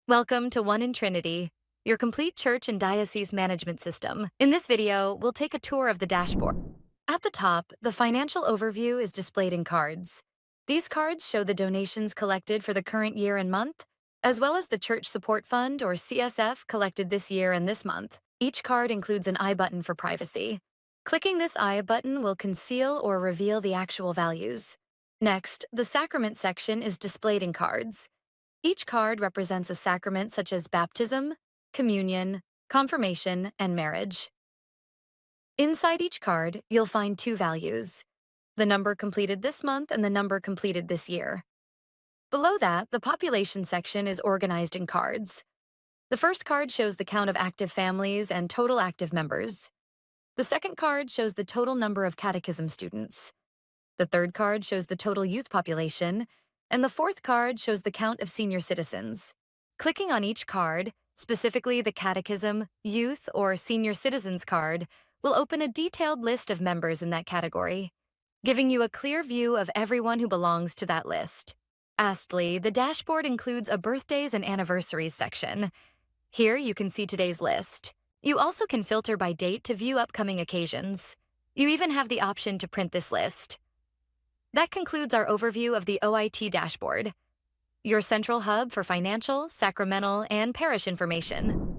Welcome to One In Trinity, your complete church and diocese management system. In this video, we'll take a tour of the dashboard. At the top, the financial overview is displayed in cards. These cards show the donations collected for the current year and month, as well as the Church Support Fund, or CSF, collected this year and this month. Each card includes an I button for privacy. Clicking this I button will conceal or reveal the actual values. Next, the sacrament section is displayed in cards. Each card represents a sacrament such as baptism, communion, confirmation, and marriage. Inside each card, you'll find two values: the number completed this month and the number completed this year. Below that, the population section is organized in cards. The first card shows the count of active families and total active members. The second card shows the total number of catechism students. The third card shows the total youth population, and the fourth card shows the count of senior citizens. Clicking on each card, specifically the catechism, youth, or senior citizens card, will open a detailed list of members in that category, giving you a clear view of everyone who belongs to that list. Lastly, the dashboard includes a birthdays and anniversaries section. Here you can see today's list. You also can filter by date to view upcoming occasions. You even have the option to print this list. That concludes our overview of the OIT dashboard, your central hub for financial, sacramental, and parish information.